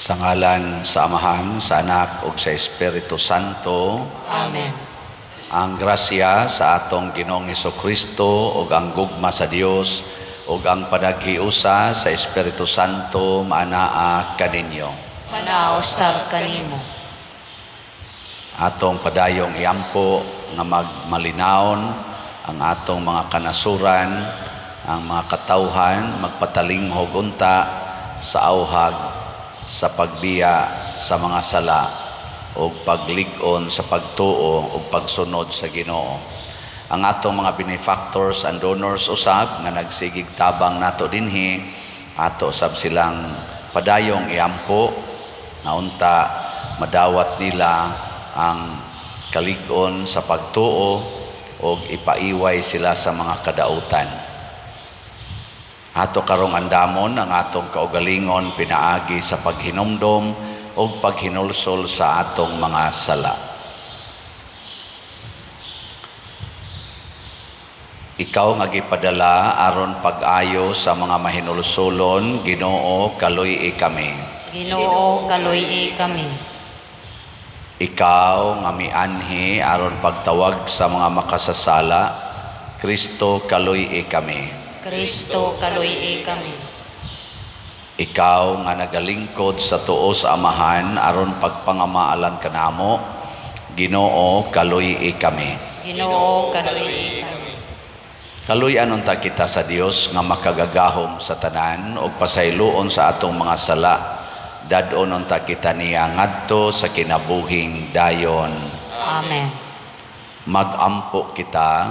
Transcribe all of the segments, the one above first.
Sa ngalan sa Amahan, sa Anak, ug sa Espiritu Santo. Amen. Ang grasya sa atong Ginoong Hesukristo ug ang gugma sa Dios ug ang panaghiusa sa Espiritu Santo maanaa kaninyo. Manausab kanimo. Atong padayong iampo nga magmalinawon ang atong mga kanasuran, ang mga katawhan magpatalinghog unta sa awhag sa pagbiya sa mga sala o paglig-on sa pagtuo o pagsunod sa Ginoo. Ang atong mga benefactors and donors usab nga nagsigig tabang nato dinhi, ato usab silang padayong iampo na unta madawat nila ang kalig-on sa pagtuo o ipaiway sila sa mga kadautan. Ato karong andamon ang atong kaugalingon pinaagi sa paghinumdom o paghinulsol sa atong mga sala. Ikaw nga gipadala aron pag-ayo sa mga mahinulsolon, Ginoo kaluy-i kami. Ginoo kaluy-i kami. Ikaw nga mianhi aron pagtawag sa mga makasasala, Kristo kaluy-i kami. Kristo kaluy-i kami. Ikaw nga nagalingkod sa tuo sa Amahan aron pagpangamaalan kanamo, Ginoo kaluy-i kami. Ginoo kaluy-i kami. Kaluy-an unta kita sa Dios nga makagagahom sa tanan ug pasayloon sa atong mga sala. Dadon unta kita niya ngadto sa kinabuhing dayon. Amen. Magampo kita.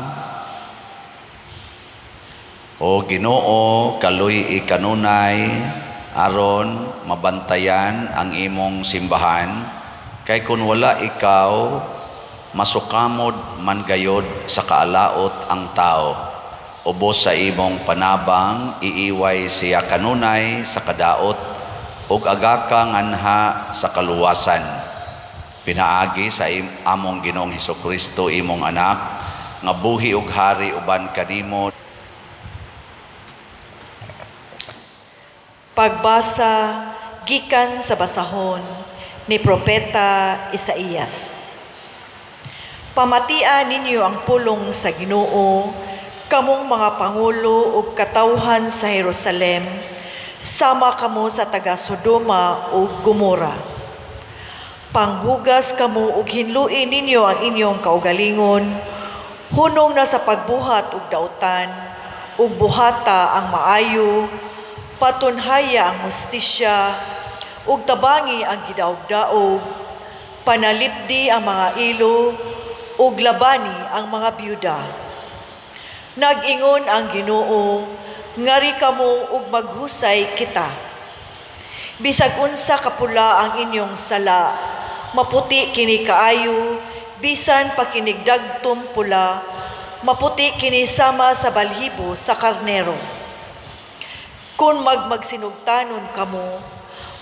O Ginoo kaluy-i kanunay aron mabantayan ang imong simbahan, kay kun wala ikaw masukamod man gayod sa kaalaot ang tao. Ubos sa imong panabang iiway siya kanunay sa kadaot ug agaka nganha sa kaluwasan. Pinaagi sa among Ginoong Hesukristo imong anak nga buhi ug hari uban kanimo. Pagbasa gikan sa basahon ni Propeta Isaías. Pamatian ninyo ang pulong sa Ginoo, kamong mga pangulo ug katawhan sa Jerusalem, sama kamo sa taga Sodoma ug Gomora. Panghugas kamo ug hinluin ninyo ang inyong kaugalingon, hunong na sa pagbuhat ug dautan, ug buhata ang maayo, patunhaya ang hustisya, ug tabangi ang gidaog-daog, panalipdi ang mga ilo, ug labani ang mga byuda. Nag-ingon ang Ginoo, ngari kamo ug maghusay kita. Bisag unsa kapula ang inyong sala, maputi kini kaayo, bisan pa kinig dagtom pula, maputi kini sama sa balhibo sa karnero. Kung magsinugtanon kamo,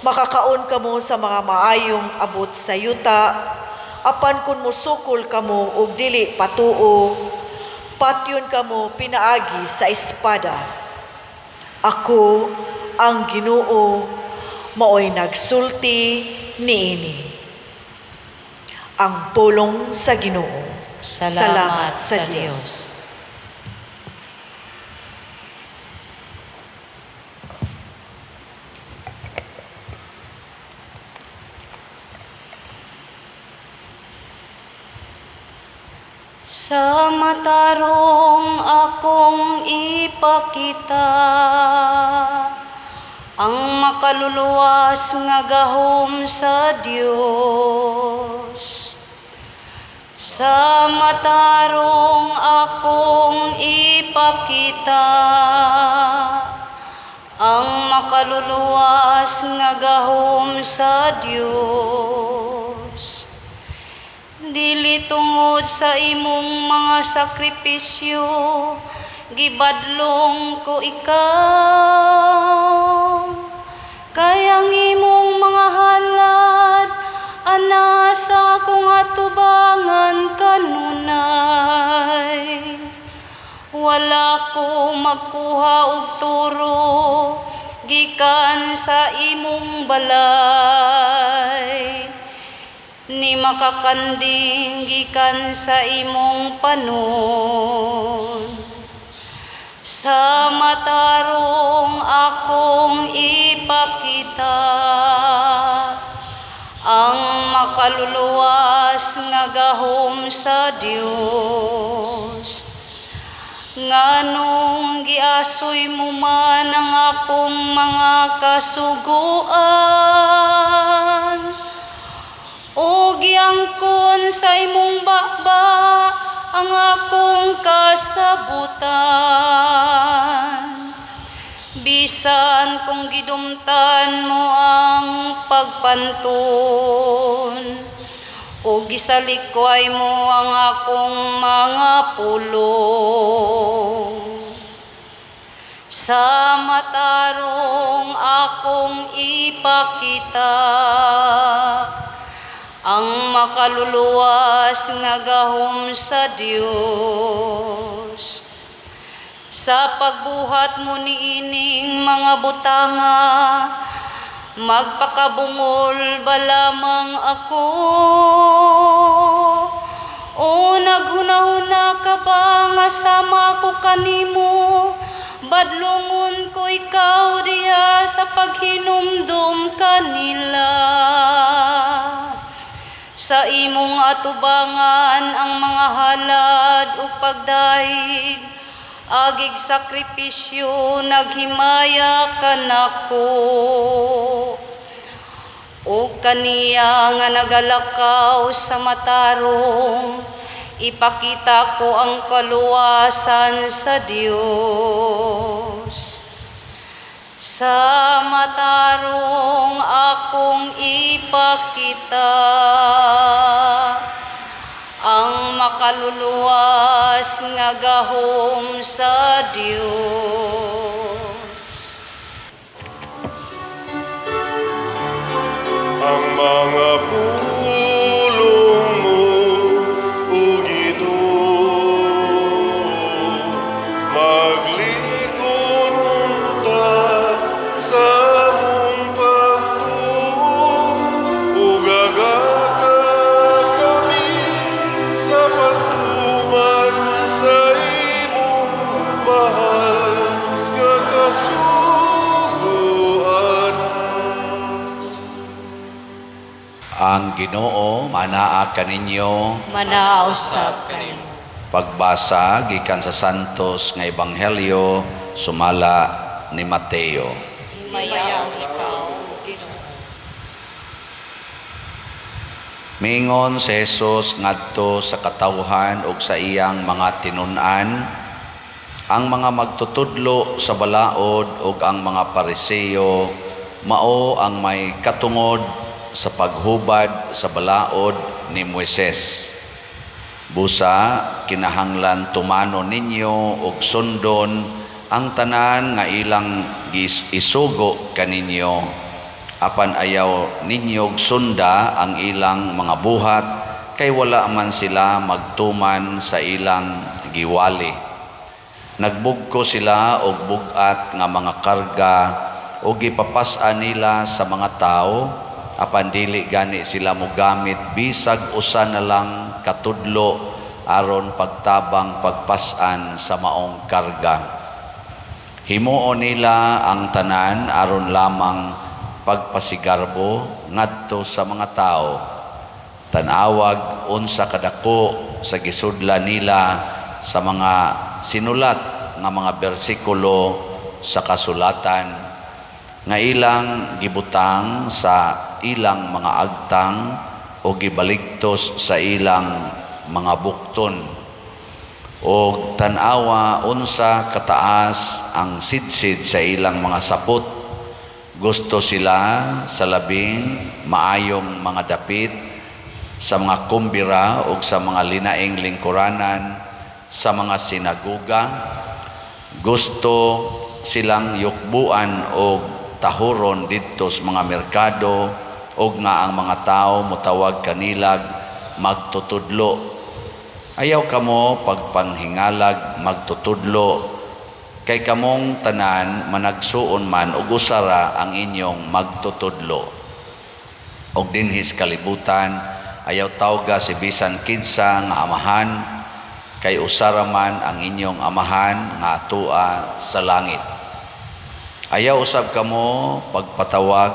makakaon kamo sa mga maayong abot sa yuta, apan kung musukol kamo og dili patuo, patyon kamo pinaagi sa espada. Ako ang Ginoo, maoy nagsulti niini. Ang pulong sa Ginoo. Salamat sa Dios. Sa matarong akong ipakita ang makaluluwas nga gahom sa Dios. Sa matarong akong ipakita ang makaluluwas nga gahom sa Dios. Dili tungod sa imong mga sakripisyo, gibadlong ko ikaw. Kay ang imong mga halad, ana sa akong atubangan kanunay. Wala ko magkuha og turo, gikan sa imong balay, ni makakanding gikan sa imong panon. Sa matarong akong ipakita, ang makaluluwas nga gahom sa Dios. Nganong giasoy mo man ang akong mga kasuguan, o giangkon sa imong baba ang akong kasabutan. Bisan kung gidumtan mo ang pagpanton, o gisalikway mo ang akong mga pulong. Sa matarong akong ipakita, ang makaluluwas nga gahom sa Dios. Sa pagbuhat mo niining mga butanga, magpakabungol ba lamang ako? O naghunahuna ka ba nga sama ko kanimo? Badlongon ko ikaw diha sa paghinumdum kanila. Sa imong atubangan ang mga halad o pagdaig, agig sakripisyo naghimaya kanako. O kaniya nga nagalakaw sa matarong, ipakita ko ang kaluwasan sa Dios. Sa matarong akong ipakita, ang makaluluwas nga gahom sa Dios. Ang mga pulong mo, O Ginoo, magligon unta sa mong pagtuo, ug agaga kami sa pagtuman sa imong mahal nga kasuguan. Ang Ginoo manaa kaninyo. Manausap kayo. Pagbasa gikan sa Santos nga Ebanghelyo sumala ni Mateo. Himayaw ikaw, Mingon si Jesus ngadto sa katawhan ug sa iyang mga tinun-an, ang mga magtutudlo sa balaod ug ang mga Pariseo mao ang may katungod sa paghubad sa balaod ni Moises. Busa kinahanglan tumano ninyo ug sundon ang tanan nga ilang isugo kaninyo, apan ayaw ninyo sunda ang ilang mga buhat, kay wala man sila magtuman sa ilang giwali. Nagbugko sila og bugat nga mga karga o gipapas-an nila sa mga tao, apan dili gani sila mogamit bisag usa na lang katudlo aron pagtabang pagpas-an sa maong karga. Himuon nila ang tanan aron lamang pagpasigarbo ngadto sa mga tao. Tanawag unsa kadako sa gisudlan nila sa mga sinulat nga mga bersikulo sa kasulatan nga ilang gibutang sa ilang mga agtang o gibaligtos sa ilang mga bukton. O tanawa unsa kataas ang sidsid sa ilang mga sapot. Gusto sila sa labing maayong mga dapit sa mga kumbira o sa mga linaing lingkuranan sa mga sinagoga. Gusto silang yukbuan o tahuron dito sa mga merkado o nga ang mga tao mutawag kanilag magtutudlo. Ayaw kamo pagpanghingalag magtutudlo Kay kamong tanan managsuon man ug usara ang inyong magtutudlo. Og dinhis kalibutan ayaw tawga si bisan kinsa nga amahan, kay usara man ang inyong amahan nga atua sa langit. Ayaw usab kamo pagpatawag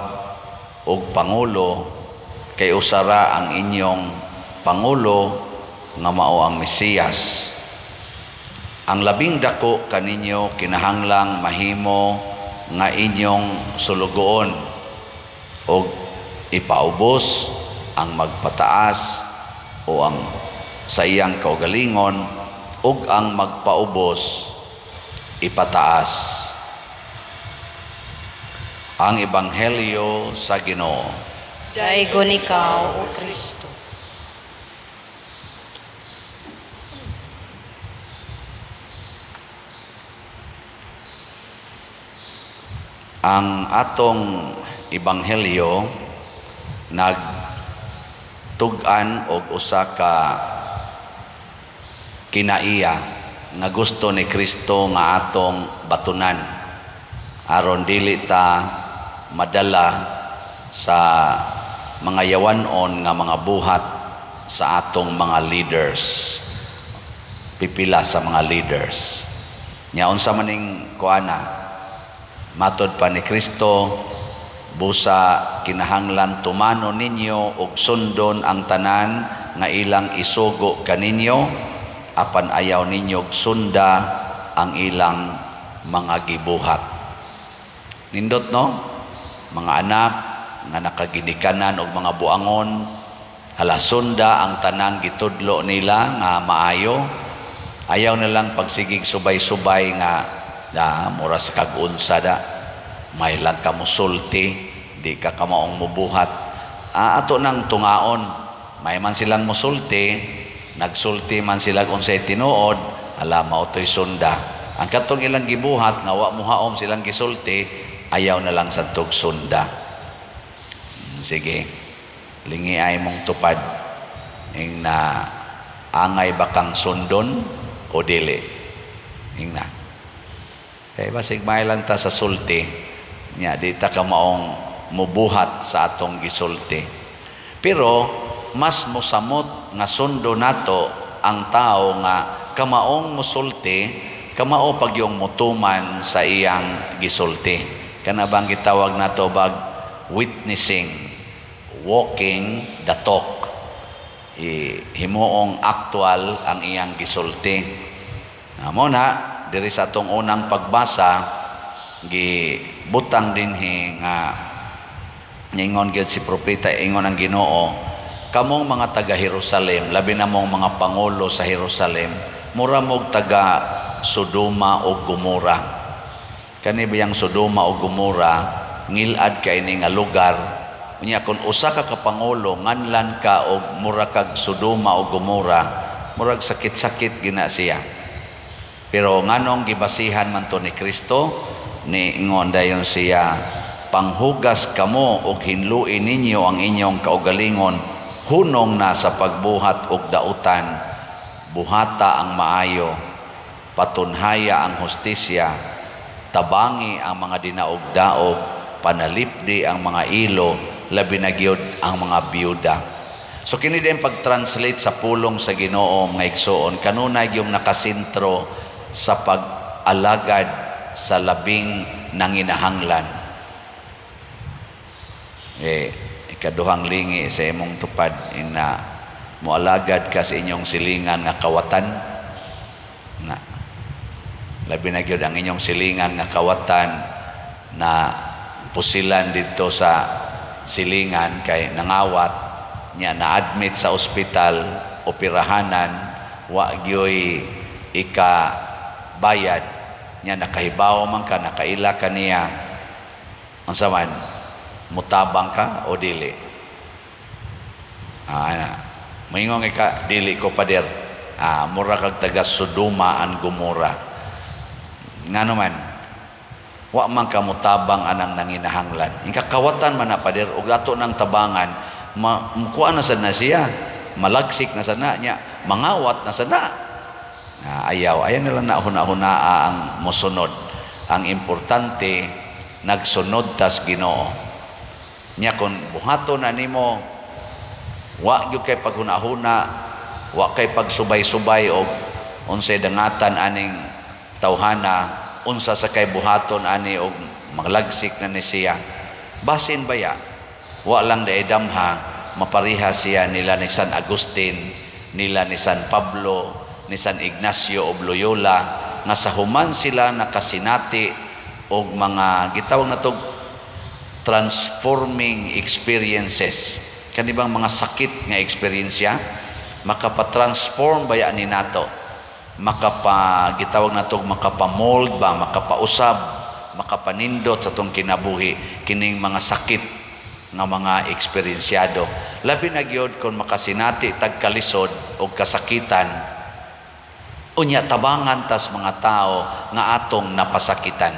og pangulo, kay usara ang inyong pangulo nga mao ang Mesiyas. Ang labing dako kaninyo kinahanglang mahimo nga inyong sulugoon o ipaubos ang magpataas o ang sa iyang kaugalingon ug ang magpaubos ipataas. Ang Ebanghelyo sa Ginoo. Daigon ikaw, O Kristo. Ang atong Ebanghelyo nagtugan og usa ka kinaiya nga gusto ni Kristo nga atong batunan aron dili ta madala sa mga yawanon nga mga buhat sa atong mga leaders, pipila sa mga leaders. Nya unsa maning kuana matod pa ni Kristo, busa kinahanglan tumano ninyo ug sundon ang tanan nga ilang isugo kaninyo, apan ayaw ninyo sunda ang ilang mga gibuhat. Nindot no? Mga anak nga nakaginikanan og mga buangon, hala sunda ang tanang gitudlo nila nga maayo. Ayaw na lang pagsigig subay-subay nga mura sa kag-unsa da, may lang ka musulti, di ka kamaong mubuhat. Ato nang tungaon, may man silang musulti, nagsulti man sila unsay tinuod, ala mautoy sunda. Ang katong ilang gibuhat nga wa muhaom silang gisulti, ayaw na lang sa tug sunda. Sige, lingi ay mong tupad ing na angay bakang sundon o dili. Ing na kay basig may lang ta sa sulti nya di ta ka maong mubuhat sa atong gisulti. Pero mas mosamot nga sundo nato ang tao nga kamaong musulti, kamao pag yung mutuman sa iyang gisulti. Kana bang gitawag nato bag witnessing, walking the talk. Himuong aktual ang iyang gisulti. Amo na diri sa atong unang pagbasa gibutang dinhi nga ningon gyud si propeta, ingon ang Ginoo, kamong mga taga Jerusalem, labi na mong mga pangulo sa Jerusalem, mura mog taga Sodoma o Gomora. Kani biyang Sodoma o Gomora ngilad kay ini nga lugar. Unya kun usa ka kapangulo nganlan ka og mura kag Sodoma o Gomora, murag sakit-sakit gina siya. Pero nganong gibasihan man to ni Kristo, ni ingon dayon siya, panghugas kamo og hinluin ninyo ang inyong kaugalingon, hunong na sa pagbuhat og dautan, buhata ang maayo, patunhaya ang hustisya, tabangi ang mga dinaog-daog, panalipdi ang mga ilo, labi na gyud ang mga biyuda. So kini din pag-translate sa pulong sa Ginoo nga igsoon, kanunay yung nakasentro sa pag-alagad sa labing nanginahanglan. Ikaduhang lingi sa imong tupad ina moalagad ka sa inyong silingan nga kawatan na labi na gyud ang inyong silingan nga kawatan na pusilan dito sa silingan kay nangawat niya, na-admit sa ospital, operahanan, wa gyoy bayad niya, nakahibaw man ka, nakaila ka niya, ang saman mutabang ka o dili. Moingon ka, dili ko pader, mura kag taga Sodoma and Gomora. Nga naman wa man ka mutabang anang nanginahanglan, kawatan man na pader ug ato nang tabangan mukuha na sad na siya, malagsik na sana niya, mangawat na sana. ayaw nila na huna-hunaa ang mosunod. Ang importante nagsunod tas Ginoo. Nya kung buhaton na nimo, wa gyud kay paghuna-huna, wa kay pagsubay-subay og unsay dangatan aning tawhana, unsa sa kay buhaton ani og maglagsik na ni siya. Basin baya, wa lang daidamha mapariha siya nila ni San Agustin, nila ni San Pablo, ni San Ignacio of Loyola, nga sa human sila nakasinati og mga gitawag na to transforming experiences. Kani bang mga sakit nga eksperyensya makapatransform baya ni nato, gitawag na to makapamold ba, makapausab, makapanindot sa tong kinabuhi kining mga sakit nga mga eksperyensyado. Labi na gyud kung makasinati tagkalisod og kasakitan, unya tabangan tas mga tao nga atong napasakitan.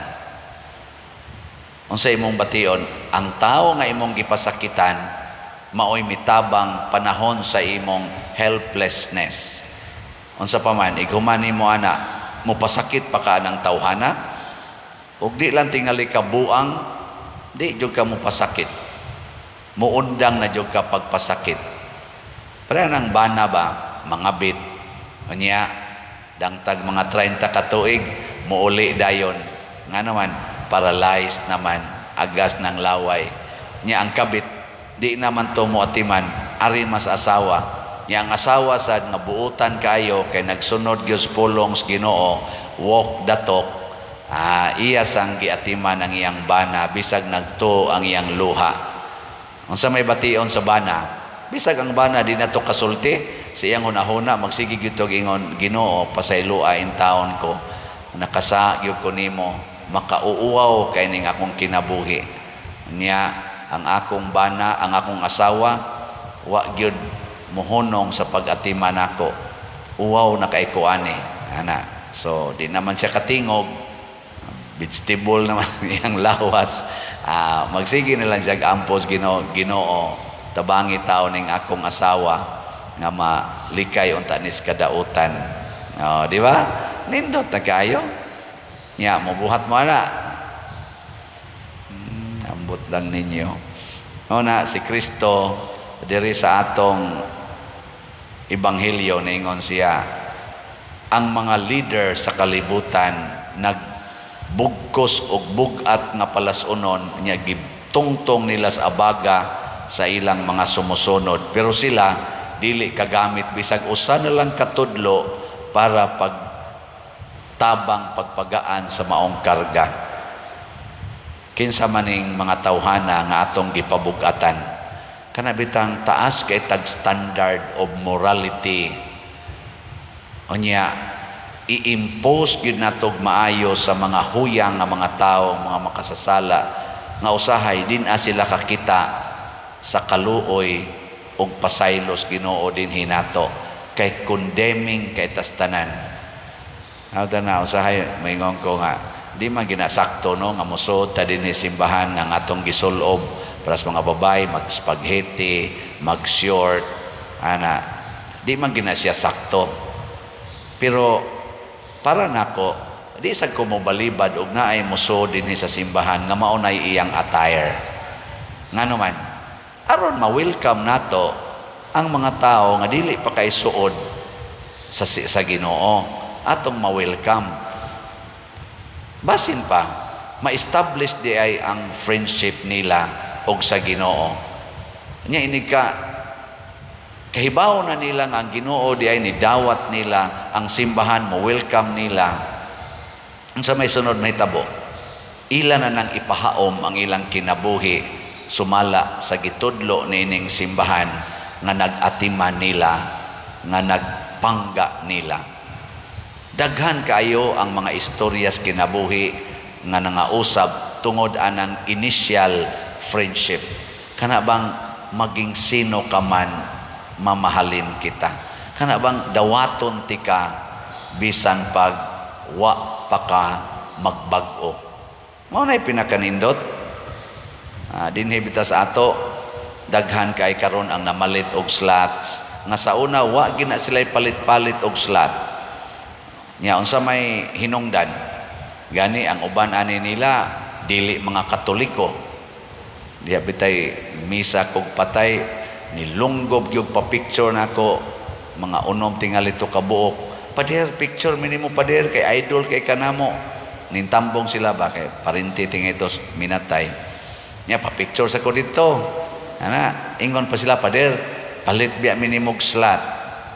Unsa imong bation, ang tao nga imong gipasakitan maoy mitabang panahon sa imong helplessness. Unsa pa man iguman nimo ana, mopasakit pa ka ng tawhana, ug di lang tingali ka buang, di jud ka mopasakit. Muundang na jud ka pagpasakit. Para nang bana ba, mangabit, unya dangtag mga 30 ka tuig, muuli dayon. Nga naman, paralyzed naman, agas ng laway. Nya ang kabit, di naman to muatiman, ari mas asawa. Nya ang asawa sad nga buutan kayo, kay nagsunod gyud pulong sa Ginoo, walk datok, iya sang giatiman ang iyang bana, bisag nagto ang iyang luha. Unsa may bation sa bana, bisag ang bana di nato kasulti, sa iyang hunahuna magsigi gyud tog ingon, Ginoo pasaylua in taon ko, nakasa gyud ko nimo, makauuaw kay ning akong kinabuhi. Nya ang akong bana, ang akong asawa wa gyud muhunong sa pag-atiman nako, uwaw na kay ko ani ana. So di naman siya katingog, vegetable naman iyang lawas. Magsige na lang siya ampos, Ginoo tabangi tao ning akong asawa nga malikay unta nis kadautan. Di ba? Nindot na kayo. Nya mabuhat mo na. Ambot lang ninyo. Na si Kristo diri sa atong ebanghelyo ningon siya, ang mga leader sa kalibutan nagbugkos og bugat nga palasunon, nya gitungtong nila sa abaga sa ilang mga sumusunod, pero sila dili kagamit bisag usa na lang katudlo para pagtabang pagpagaan sa maong karga. Kinsa maning mga tawhana nga atong gipabugatan, kanabitang taas kay tag standard of morality, unya i-impose gyud natog maayo sa mga huyang nga mga tao, mga makasasala nga usahay din sila kakita sa kaluoy og pasaylos Ginoo din hinato, kay condemning kay tastanan. Na usahay maingon ko nga di man ginasakto no nga musod ta dinhi simbahan nga atong gisulob para sa mga babay mag-spaghetti, mag-short, ana di man ginasya sakto. Pero para nako di sad ko mobalibad og naay musod dinhi sa simbahan nga mao nay iyang attire. Ngano man aron ma-welcome nato ang mga tao nga dili pa kay suod sa Ginoo, atong ma-welcome. Basin pa ma-establish di ay ang friendship nila og sa Ginoo. Nya inig ka kahibaw na nila nga ang Ginoo di ay nidawat nila ang simbahan, mo-welcome nila. Unsa may sunod mahitabo, ila na nang ipahaom ang ilang kinabuhi sumala sa gitudlo nining simbahan nga nag-atiman nila, nga nagpangga nila. Daghan kaayo ang mga istoryas kinabuhi nga nangausab tungod anang initial friendship. Kana bang maging sino ka man, mamahalin kita. Kana bang dawaton ti ka bisan pag wa pa ka magbag-o. Mao nay pinakanindot. Dinhi bitas ato daghan kay karon ang namalit og slots nga sa una wa gina sila palit-palit og slot. Nya unsa may hinungdan, gani ang uban ani nila dili mga Katoliko. Diya bitay misa kog patay, nilunggob gyud pa picture nako mga unom tingali to kabuok. Pader picture minimo pader kay idol kay kanamo. Nintambong sila ba kay parinti tingitos minatay. Nya pa picture sa ko dito. Ana, ingon pa sila pader, palit biya minimog slot.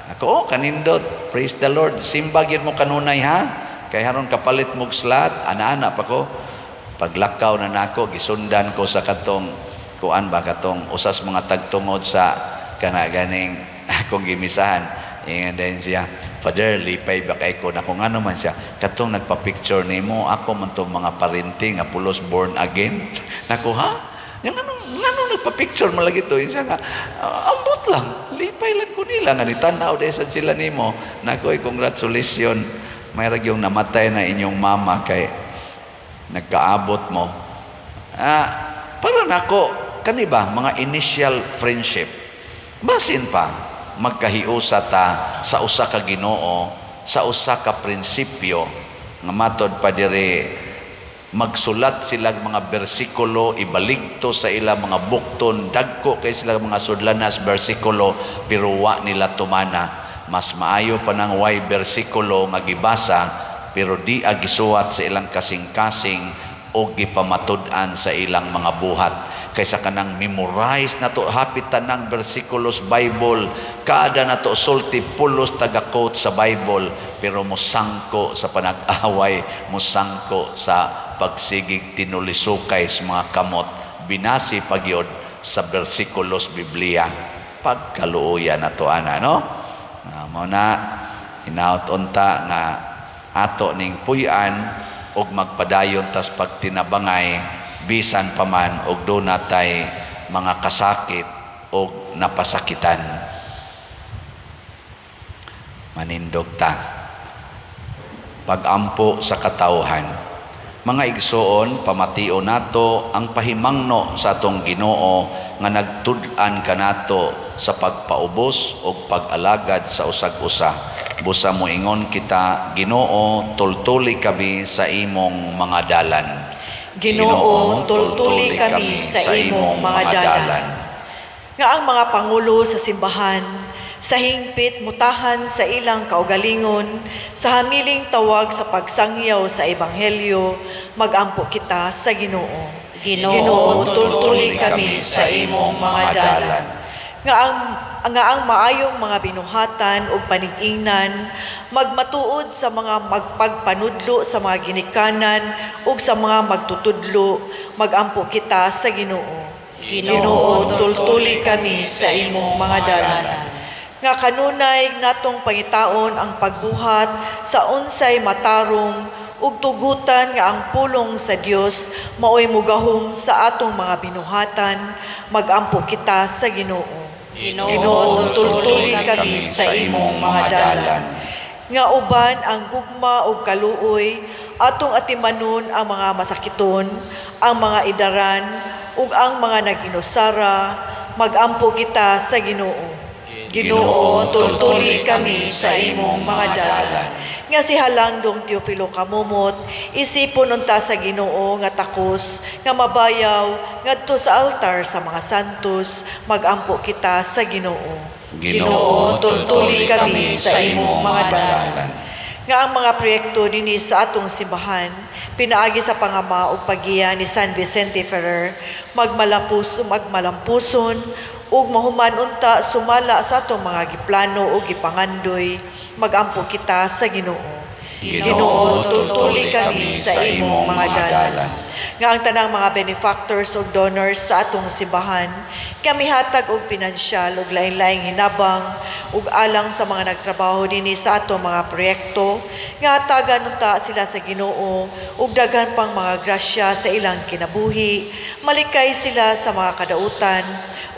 Ako, kanindot, praise the Lord. Simba gyud mo kanunay ha. Kay haron kapalit mog slot, ana-ana pa ko. Paglakaw na nako, gisundan ko sa katong kuan ba katong usas mga tagtungod sa kana ganing akong gimisahan. Ingon din siya, Father, lipay ba kay ko na kung ano man siya. Katong nagpa-picture nimo, ako man tong mga parinti nga pulos born again. Nako ha? Yang ano nagpa-picture mo lagi to? Siya nga, ambot lang. Lipay lang ko nila. Nga nitanaw desan sila nimo. Nakoy, congratulations. May ragyong namatay na inyong mama kay nagkaabot mo. Para nako, kaniba, mga initial friendship. Basin pa, magkahiusa ta sa usa ka Ginoo, sa usa ka prinsipyo, nga matod pa dire magsulat silang mga bersikulo, ibaligto sa ilang mga bukton, dagko kay silang mga sudlanas bersikulo, pero wa nila tumana. Mas maayo pa ng way bersikulo nga gibasa, pero di agisuwat sa ilang kasing-kasing o gipamatud-an sa ilang mga buhat. Kaysa kanang memorize na to, hapit tanang bersikulos Bible, kada na to sulti pulos taga-quote sa Bible, pero musangko sa panag-away, musangko sa pagsigig tinulisukay sa mga kamot, binasi pagyod sa bersikulos Biblia. Pagkaluuya na to ana, no? Muna, hinaut unta nga ato ning puy-an og magpadayon tas pagtinabangay bisan pa man og do natay mga kasakit og napasakitan. Manindog ta. Pagampo sa katawhan. Mga igsoon, pamation nato ang pahimangno sa atong Ginoo nga nagtud-an kanato sa pagpaubos o pag-alagad sa usag-usa. Busa mo ingon kita, Ginoo, tultuli kami sa imong mga dalan. Ginoo, tultuli kami sa imong mga dalan. Nga ang mga pangulo sa simbahan, sa hingpit mutahan sa ilang kaugalingon, sa hamiling tawag sa pagsangyaw sa ebanghelyo, magampo kita sa Ginoo. Ginoo, tultuli kami sa imong mga dalan. Nga ang maayong mga binuhatan o panig-ingnan, magmatuod sa mga magpagpanudlo sa mga ginikanan o sa mga magtutudlo, magampo kita sa Ginoo. Ginoo, tultuli kami sa imong mga dalan. Nga kanunay natong pangitaon ang pagbuhat sa unsay matarong ug tugutan nga ang pulong sa Dios maoy mugahom sa atong mga binuhatan, magampo kita sa Ginoo. Ginoo, tultuli kami sa imong mga dalan. Nga uban ang gugma ug kaluoy, atong atimanon ang mga masakiton, ang mga idaran ug ang mga nag-inusara, magampo kita sa Ginoo. Ginoo, tultuli kami sa imong mga dalan. Nga si Halandong Teofilo Kamumot, isipon unta sa Ginoo nga takos, nga mabayaw, ngadto sa altar sa mga santos, magampo kita sa Ginoo. Ginoo, tultuli kami sa imong mga dalan. Nga ang mga proyekto dinhi sa atong simbahan, pinaagi sa pangama ug paggiya ni San Vicente Ferrer, magmalampuson, ug mahuman unta sumala sa atong mga giplano ug gipangandoy, magampo kita sa Ginoo. Ginoo, tultuli kami sa imong mga dalan. Nga ang tanang mga benefactors ug donors sa atong simbahan, kami hatag og pinansyal ug lain-laing hinabang ug alang sa mga nagtrabaho dinhi sa atong mga proyekto, nga hatagan unta sila sa Ginoo ug daghan pang mga grasya sa ilang kinabuhi, malikay sila sa mga kadautan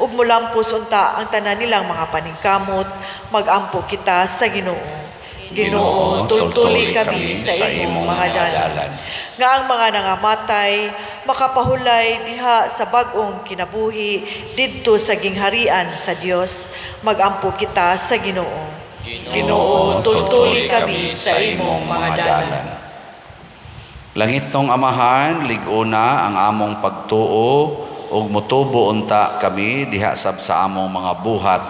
ug mulampos unta ang tanan nilang mga paningkamot, magampo kita sa Ginoo. Ginoo, tultuli kami sa imong mga dalan. Nga ang mga nangamatay, makapahulay diha sa bag-ong kinabuhi didto sa gingharian sa Dios, magampo kita sa Ginoo. Ginoo, tultuli kami sa imong mga dalan. Langit nung Amahan, liguna ang among pagtuo ug mutubo unta kami diha sab sa among mga buhat.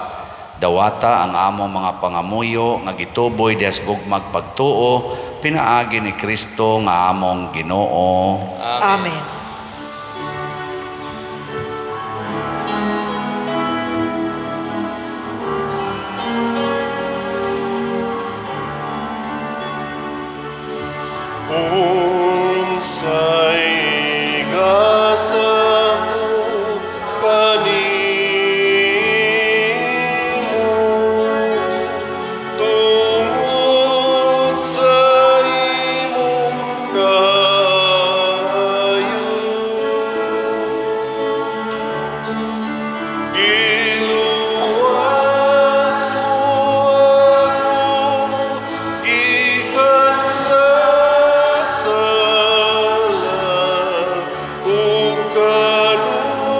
Dawata ang among mga pangamuyo nga gituboy diha sa gugmag pagtuo pinaagi ni Kristo nga among Ginoo. Amen. Unsay gasa ko kanimo tungod sa imong kayo. Giluwas mo ako gikan sa sala ug kanunay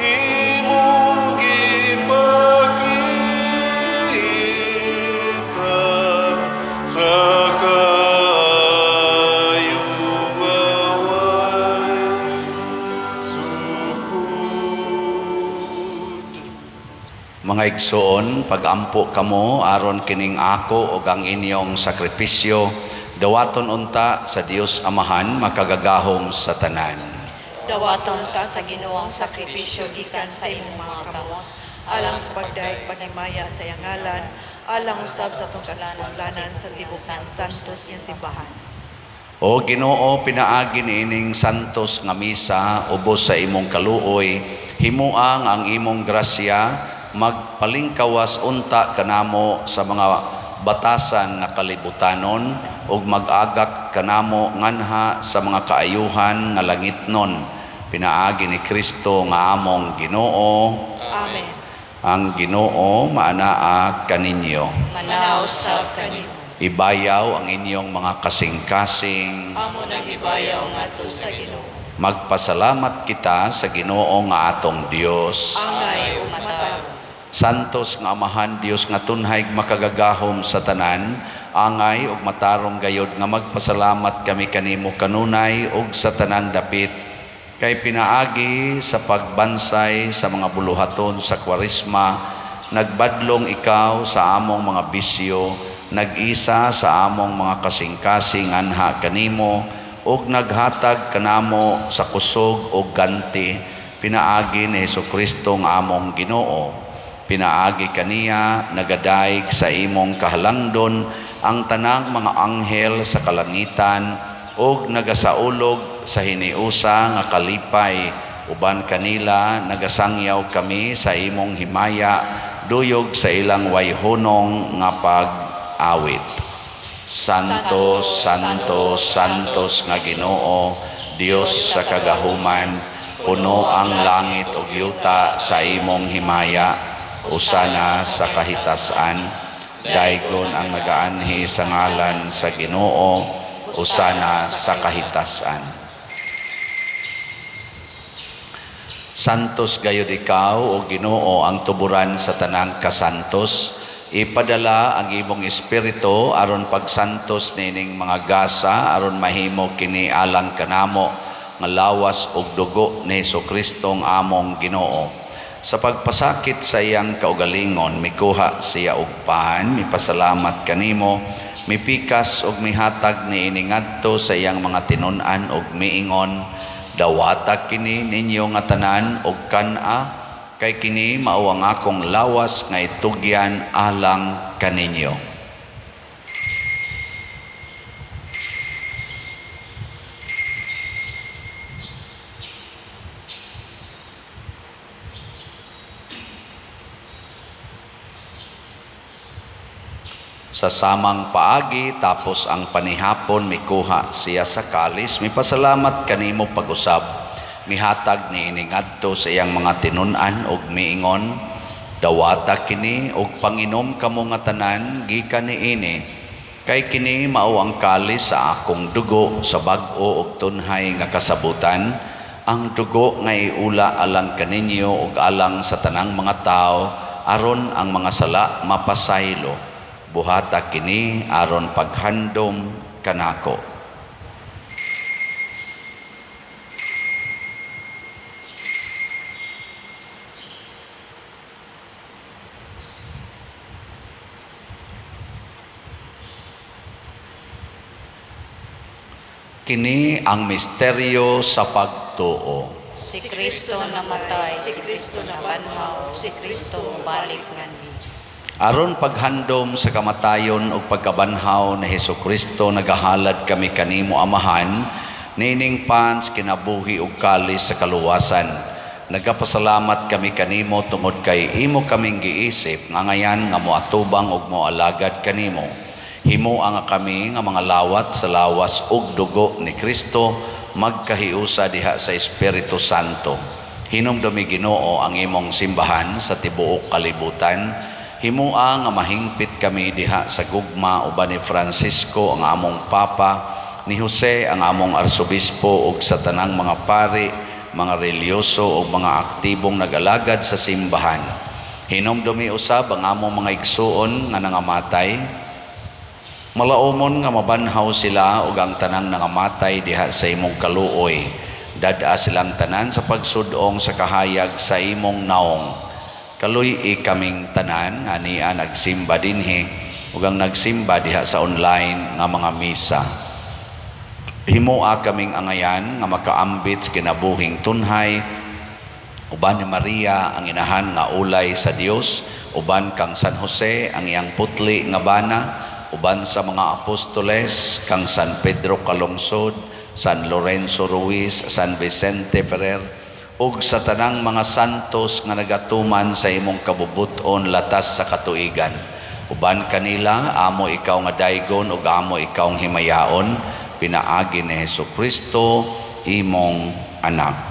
imong gipakita sa kayong away sukod. Mga igsoon, pagampo kamo aron kining ako ug ang inyong sakripisyo dawaton unta sa Dios Amahan makagagahom sa tanan. Dawaton ta sa Ginoong sakripisyo gikan sa imong mga kamot, alang sa pagdaig panimaya sa iyang ngalan, alang usab sa tong kaslanan sa tibok ng santos nga simbahan. O Ginoo, pinaagi niining santos nga misa ubos sa imong kaluoy, himuang ang imong grasya magpalingkawas unta kanamo sa mga batasan nga kalibutanon ug mag-agak kanamo nganha sa mga kaayuhan nga langitnon. Pinaagi ni Kristo nga among Ginoo. Amen. Ang Ginoo maanaa kaninyo. Manaw sab kanimo. Ibayaw ang inyong mga kasing-kasing. Amo nang ibayaw ngadto sa Ginoo. Magpasalamat kita sa Ginoo nga atong Dios. Angay ug matarong. Santos nga Amahan Dios nga tunhay makagagahom sa tanan, angay ug matarong gayod nga magpasalamat kami kanimo kanunay ug sa tanang dapit kay pinaagi sa pagbansay sa mga buluhaton sa Kwaresma, nagbadlong ikaw sa among mga bisyo, nag-isa sa among mga kasing-kasing anha kanimo ug naghatag kanamo sa kusog ug ganti. Pinaagi ni Hesukristo nga among Ginoo. Pinaagi kaniya nagadaig sa imong kahalangdon ang tanang mga anghel sa kalangitan ug nagasaulog sa hiniusa nga kalipay. Uban kanila nagasangyaw kami sa imong himaya duyog sa ilang wayhunong nga pag-awit. Santos, Santos, Santos nga Ginoo, Dios sa kagahuman, puno ang langit ug yuta sa imong himaya. Usana sa kahitasan, daygon ang nagaanhi sa ngalan sa Ginoo, usana sa kahitasan. Santos gayud ikaw o Ginoo ang tuburan sa tanang kasantos, ipadala ang imong espiritu aron pagsantos nining mga gasa aron mahimo kini alang kanamo nga lawas ug dugo ni Hesukristo ang among Ginoo. Sa pagpasakit sa iyang kaugalingon, mikuha siya og paan, mipasalamat kanimo, mipikas og mihatag ni iningadto sa iyang mga tinun-an og miingon, dawata kini ninyo nga tanan og kana, kay kini mao ang akong lawas nga itugyan alang kaninyo. Sa samang paagi tapos ang panihapon mikuha siya sa kalis, mipasalamat kanimo pag-usab, mihatag ni iningadto sa iyang mga tinun-an og miingon, dawata kini og panginom kamo nga tanan gikan niini, kay kini mao ang kalis sa akong dugo sa bag-o og tunhay nga kasabutan, ang dugo nga iula alang kaninyo ug alang sa tanang mga tao aron ang mga sala mapasaylo. Buhata kini aron paghandom kanako. Kini ang misteryo sa pagtuo. Si Kristo namatay, si Kristo nabanhaw, si Kristo balik ngani. Aron paghandom sa kamatayon ug pagkabanhaw ni Hesukristo nagahalad kami kanimo Amahan, nining pans kinabuhi ug kalis sa kaluwasan. Nagapasalamat kami kanimo tungod kay imo kaming giisip nga ngayan nga moatubang ug moalagad kanimo. Himo ang kami nga mga lawat sa lawas ug dugo ni Kristo magkahiusa diha sa Espiritu Santo. Hinumdumi Ginoo ang imong simbahan sa tibuok kalibutan. Himoa nga mahingpit kami diha sa gugma uban ni Francisco ang among Papa, ni Jose ang among Arsobispo ug sa tanang mga pari, mga reliyoso ug mga aktibong nag-alagad sa simbahan. Hinumdumi usab ang among mga igsuon nga nangamatay. Malaumon nga mabanhaw sila ug ang tanang nangamatay diha sa imong kaluoy. Dada silang tanan sa pagsudong sa kahayag sa imong naong. Kaluy kaming tanan nga niya nagsimba dinhi ug ang nagsimba diha sa online nga mga misa. Himoa kaming angayan nga makaambit sa kinabuhing tunhay. Uban ni Maria ang inahan nga ulay sa Dios, uban kang San Jose ang iyang putli nga bana, uban sa mga apostoles kang San Pedro Calungsod, San Lorenzo Ruiz, San Vicente Ferrer, ug sa tanang mga santos nga nagatuman sa imong kabubuton latas sa katuigan. Uban kanila, amo ikaw nga daygon ug amo ikaw nga himayaon, pinaagi ni Hesukristo, imong anak.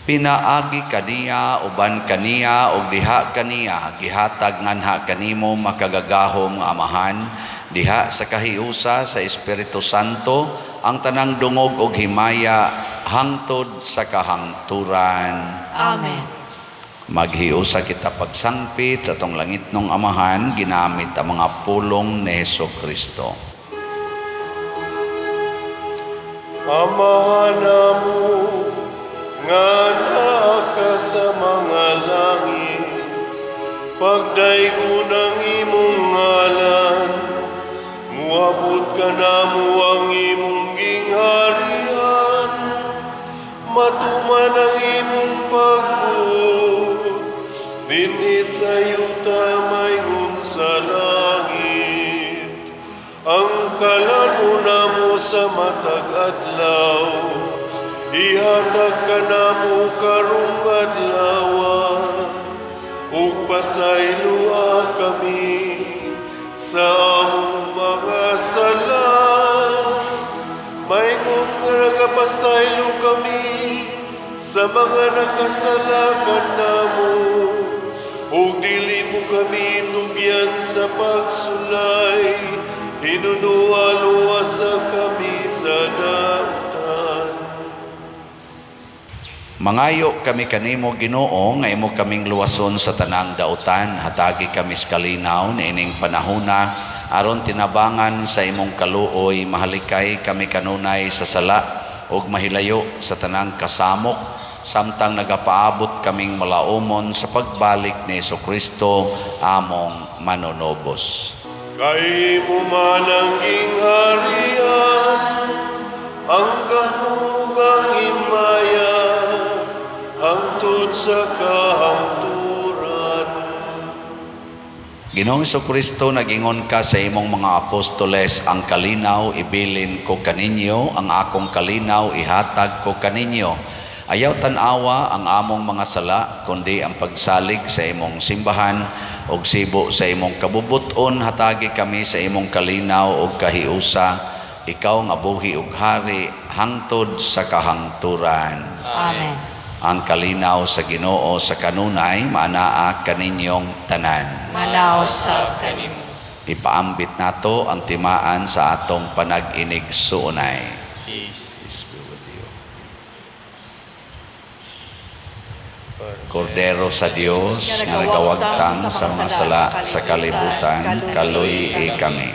Pinaagi kaniya, uban kaniya, ug diha kaniya, gihatag nganha kanimo makagagahom nga Amahan, diha sa kahiusa sa Espiritu Santo, ang tanang dungog ug himaya, hangtod sa kahangturan. Amen. Maghiusa kita pagsangpit sa tong langitnong Amahan, ginamit ang mga pulong ni Hesukristo. Amahan namo nga naa ka sa mga langit, pagdaygon ang imong ngalan, muabot ka namo ang imong gingharian, matuman ang imong pagbuot, dinhi sa yuta mayroon sa langit. Ang kalan namo sa matag adlaw, ihatag ka namo karong adlaw, ug pasaylua kami sa among mga sala, mayngon nga nagapasaylo kami sa mga nakasalakan namo, ug dili mo kami tugyan sa pagsulay, hinunuwa-luwasa kami sa dautan. Mangayo kami kanimo Ginoo nga imo kaming luwason sa tanang dautan, hatagi kami sa kalinaw niining panahona aron tinabangan sa imong kaluoy, mahalikay kami kanunay sa sala ug mahilayo sa tanang kasamok, samtang nagapaabot kaming malaumon sa pagbalik ni Hesukristo among manunobos. Kay mo man ang gingharian, ang kahugang himaya, hangtod sa kahangturan. Ginoong Hesukristo, nagingon ka sa imong mga apostoles, ang kalinaw ibilin ko kaninyo, ang akong kalinaw ihatag ko kaninyo. Ayaw tanawa ang among mga sala, kundi ang pagsalig sa imong simbahan, og sibo sa imong kabubuton, hatagi kami sa imong kalinaw og kahiusa, ikaw nga buhi ug hari, hangtod sa kahangturan. Amen. Ang kalinaw sa Ginoo sa kanunay, manaa kaninyong tanan. Manaw sa kanimo. Ipaambit nato ang timaan sa atong panag-inig suunay. Kordero sa Dios nga nagawagtang sa mga sala sa kalibutan, kaluy kami.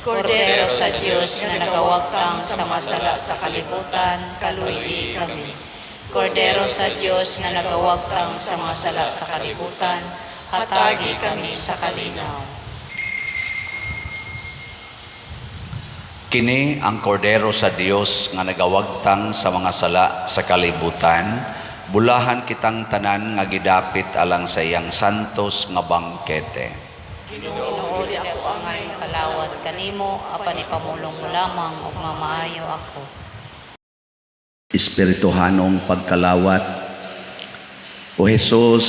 Kordero sa Diyos nga nagawagtang sa masala sa kalibutan, kaluy kami. Kordero sa Diyos nga nagawagtang sa masala sa kalibutan, hatagi kami sa kalinaw. Kini ang kordero sa Dios nga nagawagtang sa mga sala sa kalibutan, bulahan kitang tanan nga gidapit alang sa iyang santos nga bangkete. Ginoo di ako angay kalawat kanimo, apan ipamulong mo lamang ug mamaayo ako. Espirituhanong pagkalawat. O Jesus,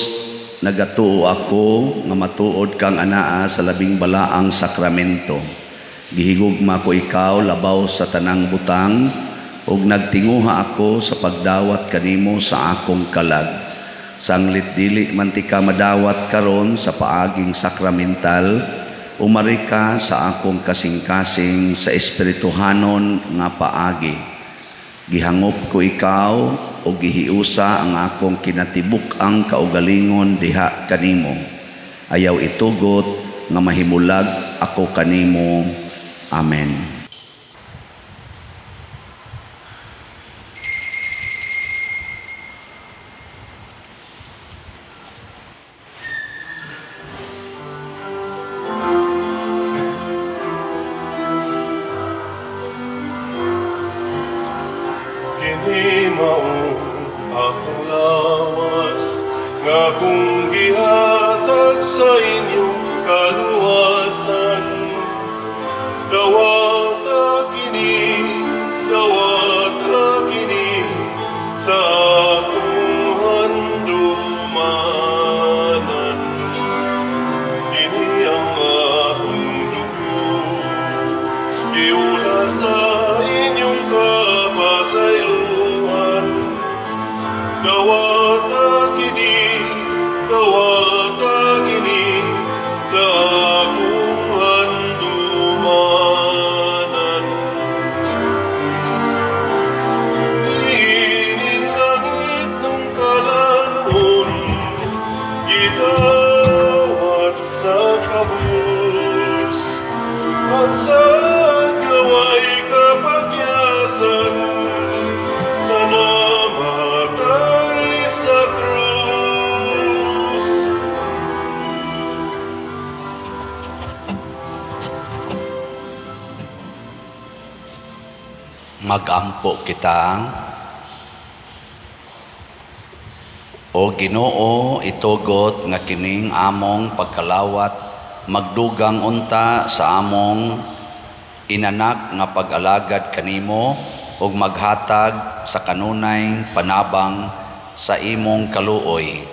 nagatuo ako nga matuod kang anaa sa labing balaang sakramento. Gihigugma ko ikaw labaw sa tanang butang, ug nagtinguha ako sa pagdawat kanimo sa akong kalag. Sanglit dili man ti ka madawat karon sa paaging sakramental, umari ka sa akong kasing-kasing sa espirituhanon nga paagi. Gihangop ko ikaw o gihiusa ang akong kinatibuk-ang kaugalingon diha kanimo. Ayaw itugot nga mahimulag ako kanimo. Amen. Kini mao akong lawas nga kung gihatag sa inyong kaluwasan. Dawata kini sa akong handumanan. Kini ang akong dugo, iula sa inyong kapasaylohan. Dawata kini sa akong handumanan. Ining langit ng kalanhon, gidawat sa kabus. Mansag gaway kapagyasan, sa namatay sa krus. Magampo kita. O Ginoo, itugot nga kining among pagkalawat magdugang unta sa among inanak nga pag-alagad kanimo ug maghatag sa kanunay panabang sa imong kaluoy.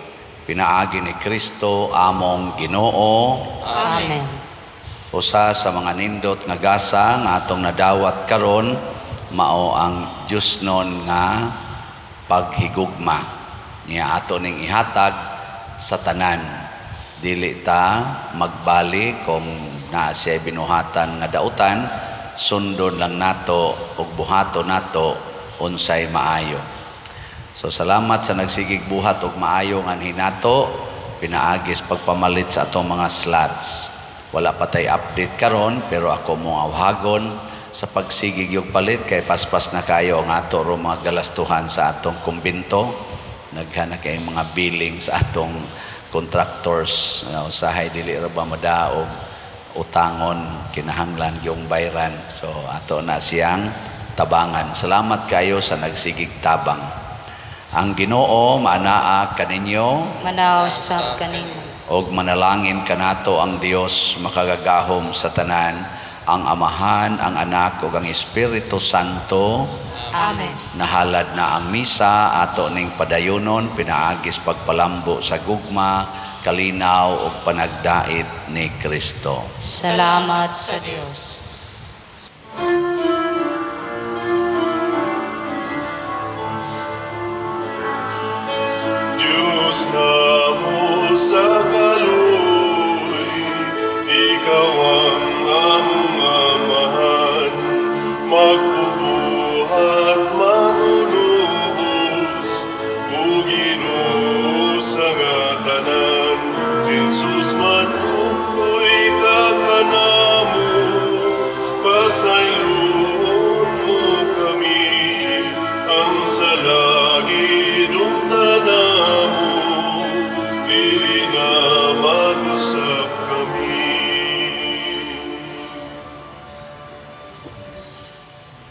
Pinaagi ni Kristo among Ginoo. Amen. Usa sa mga nindot nga gasa nga atong nadawat karon mao ang Diosnon nga paghigugma. Niya ato ning ihatag sa tanan. Dili ta magbali kung naa siya binuhatan nga dautan, sundon lang nato ug buhato nato unsay maayo. So salamat sa nagsigig buhat og maayo nga hinato, pinaagis pagpamalit sa atong mga slots. Wala pa tay update karon pero ako mo awhagon sa pagsigig yung palit kay paspas na kayo ang ato ro mga galastuhan sa atong kumbinto. Naghana kay mga billing sa atong contractors, usahay dili ra ba madaog utangon kinahanglan yung bayran. So ato na siyang tabangan. Salamat kayo sa nagsigig tabang. Ang Ginoo maanaa kaninyo Manaw sab kanimo. og manalangin kanato ang Dios makagagahom sa tanan, ang Amahan, ang Anak ug ang Espiritu Santo. Amen. Nahalad na ang misa ato ning padayonon, pinaagis pagpalambo sa gugma, kalinaw ug panagdait ni Kristo. Salamat sa Dios.